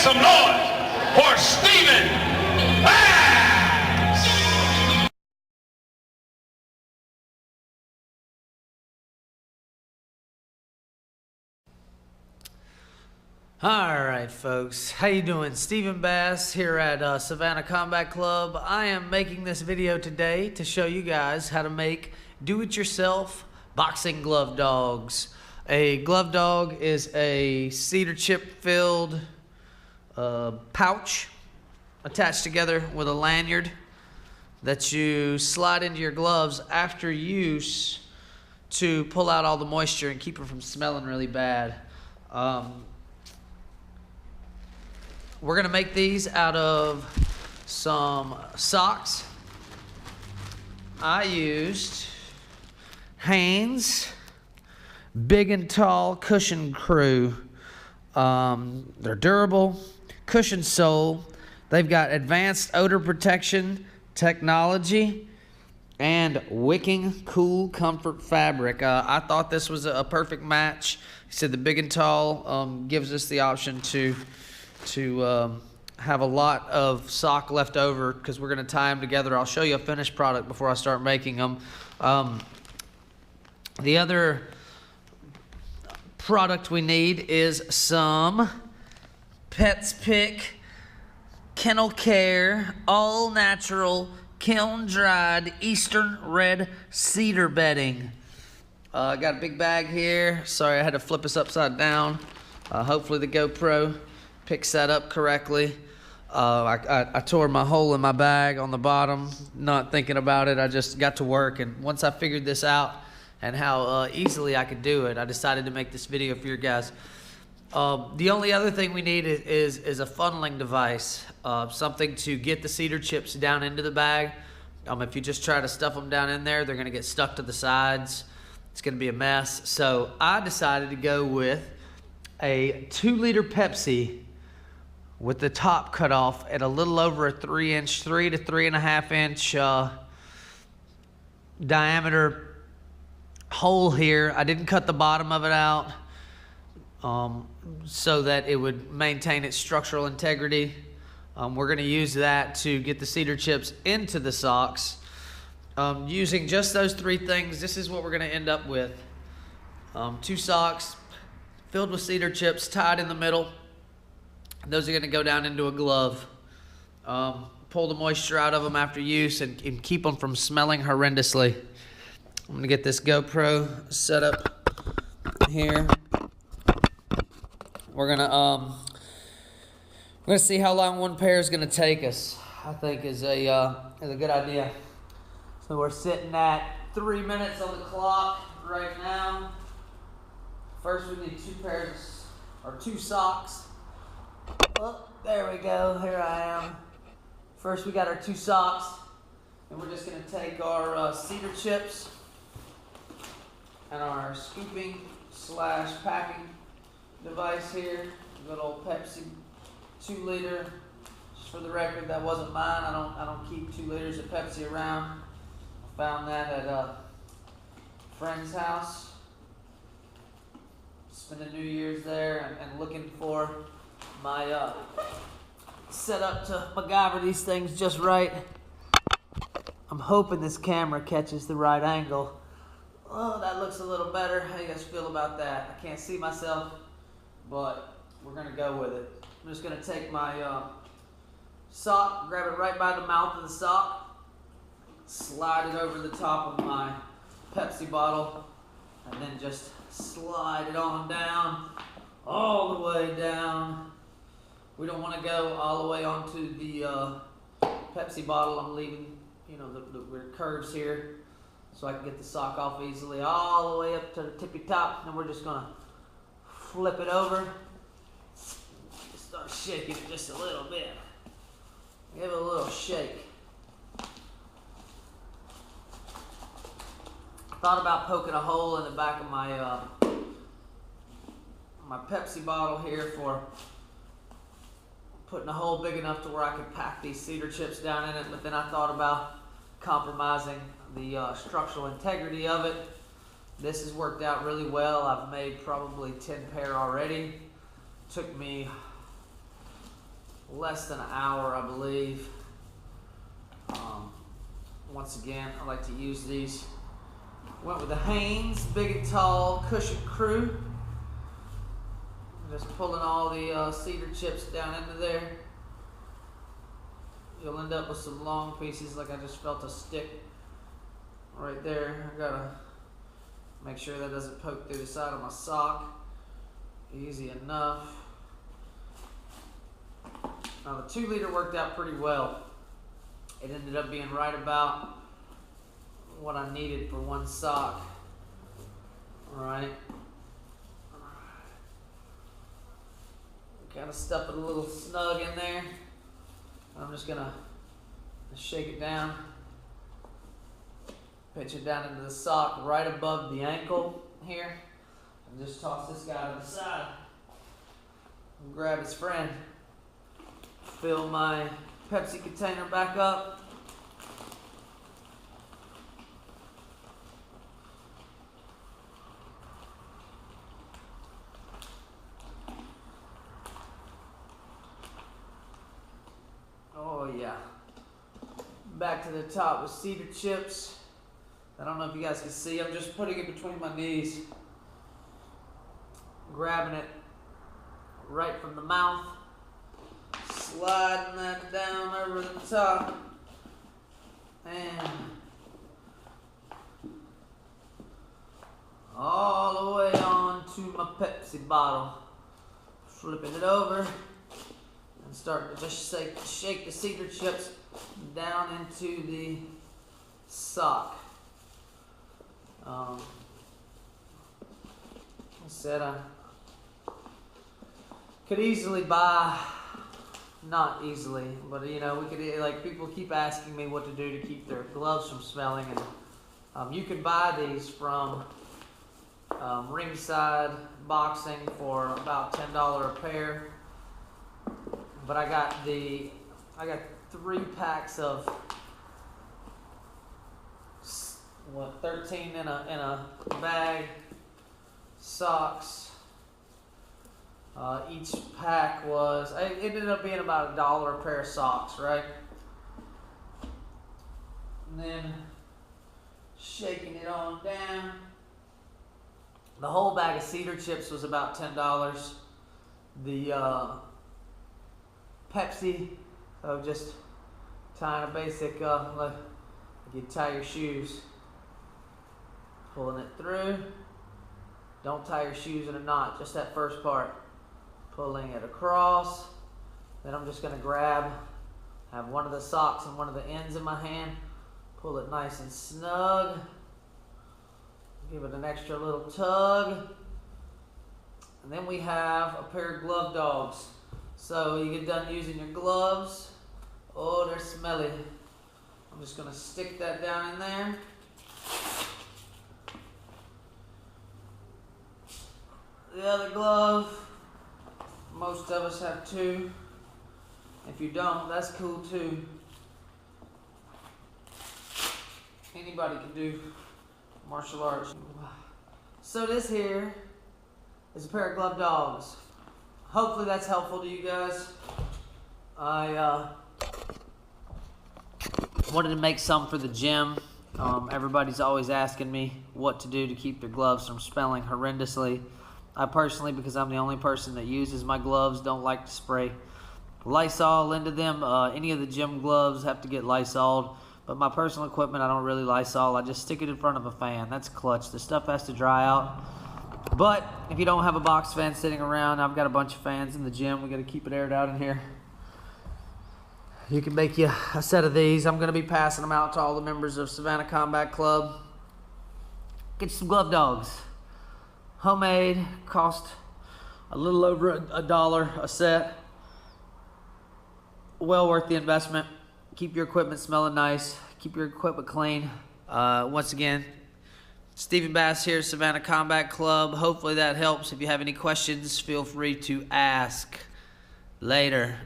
some noise for Stephen Bass. Alright folks, how you doing? Stephen Bass here at Savannah Combat Club. I am making this video today to show you guys how to make do-it-yourself boxing glove dogs. A glove dog is a cedar chip filled pouch attached together with a lanyard that you slide into your gloves after use to pull out all the moisture and keep them from smelling really bad. We're gonna make these out of some socks. I used Hanes Big and Tall Cushion Crew. They're durable, cushion sole. They've got advanced odor protection technology and wicking cool comfort fabric. I thought this was a perfect match. He said the Big and Tall gives us the option to have a lot of sock left over because we're going to tie them together. I'll show you a finished product before I start making them. The other product we need is some Pets Pick Kennel Care all natural kiln dried eastern red cedar bedding. I got a big bag here. Sorry I had to flip this upside down. Hopefully the GoPro picks that up correctly. I tore my hole in my bag on the bottom, not thinking about it. I just got to work, and once I figured this out and how easily I could do it, I decided to make this video for you guys. The only other thing we need is a funneling device, something to get the cedar chips down into the bag. If you just try to stuff them down in there, they're gonna get stuck to the sides. It's gonna be a mess. So I decided to go with a 2-liter Pepsi with the top cut off at a little over a 3 to 3.5 inch diameter hole here. I didn't cut the bottom of it out so that it would maintain its structural integrity. We're going to use that to get the cedar chips into the socks. Using just those 3 things, this is what we're going to end up with. 2 socks filled with cedar chips, tied in the middle. Those are going to go down into a glove. Pull the moisture out of them after use and keep them from smelling horrendously. I'm going to get this GoPro set up here. We're going to see how long one pair is going to take us. I think is a good idea. So we're sitting at 3 minutes on the clock right now. First we need 2 socks. Oh, there we go. Here I am. First we got our 2 socks, and we're just going to take our cedar chips and our scooping / packing device here. Good old Pepsi 2-liter. Just for the record, that wasn't mine. I don't keep 2 liters of Pepsi around. I found that at a friend's house. Spending New Year's there and looking for my setup to MacGyver these things just right. I'm hoping this camera catches the right angle. Oh, that looks a little better. How do you guys feel about that? I can't see myself, but we're gonna go with it. I'm just gonna take my sock, grab it right by the mouth of the sock, slide it over the top of my Pepsi bottle, and then just slide it on down, all the way down. We don't want to go all the way onto the Pepsi bottle. I'm leaving, the curves here so I can get the sock off easily, all the way up to the tippy top. And we're just gonna flip it over. Start shaking it just a little bit. Give it a little shake. Thought about poking a hole in the back of my my Pepsi bottle here for putting a hole big enough to where I could pack these cedar chips down in it, but then I thought about compromising the structural integrity of it. This has worked out really well. I've made probably 10 pair already. Took me less than an hour, I believe. Once again, I like to use these. Went with the Haynes Big and Tall Cushion Crew. Just pulling all the cedar chips down into there. You'll end up with some long pieces, like I just felt a stick right there. I gotta make sure that doesn't poke through the side of my sock. Easy enough. Now the 2 liter worked out pretty well. It ended up being right about what I needed for 1 sock. Alright. Kind of stuff it a little snug in there. I'm just gonna shake it down. Pitch it down into the sock right above the ankle here. And just toss this guy to the side. And grab his friend. Fill my Pepsi container back up. Oh yeah. Back to the top with cedar chips. I don't know if you guys can see, I'm just putting it between my knees. Grabbing it right from the mouth. Sliding that down over the top. And all the way onto my Pepsi bottle. Flipping it over and starting to just shake the cedar chips down into the sock. I said I could easily buy, not easily, but you know, we could, like, people keep asking me what to do to keep their gloves from smelling, and you can buy these from Ringside Boxing for about $10 a pair. But I got 3 packs of 13 in a bag socks. Each pack it ended up being about $1 a pair of socks, right? And then shaking it on down. The whole bag of cedar chips was about $10. The Pepsi, so just tying a basic, like you tie your shoes. Pulling it through. Don't tie your shoes in a knot, just that first part. Pulling it across. Then I'm just gonna have one of the socks and one of the ends in my hand. Pull it nice and snug. Give it an extra little tug. And then we have a pair of glove dogs. So you get done using your gloves. Oh, they're smelly. I'm just gonna stick that down in there. The other glove, most of us have 2. If you don't, that's cool too. Anybody can do martial arts. So this here is a pair of glove dogs. Hopefully that's helpful to you guys. I wanted to make some for the gym. Everybody's always asking me what to do to keep their gloves from smelling horrendously. I personally, because I'm the only person that uses my gloves, don't like to spray Lysol into them. Any of the gym gloves have to get Lysoled, but my personal equipment, I don't really Lysol. I just stick it in front of a fan. That's clutch. The stuff has to dry out. But if you don't have a box fan sitting around, I've got a bunch of fans in the gym. We got to keep it aired out in here. You can make you a set of these. I'm going to be passing them out to all the members of Savannah Combat Club. Get you some glove dogs. Homemade, cost a little over $1 a set. Well worth the investment. Keep your equipment smelling nice. Keep your equipment clean. Once again, Stephen Bass here, Savannah Combat Club. Hopefully that helps. If you have any questions, feel free to ask. Later.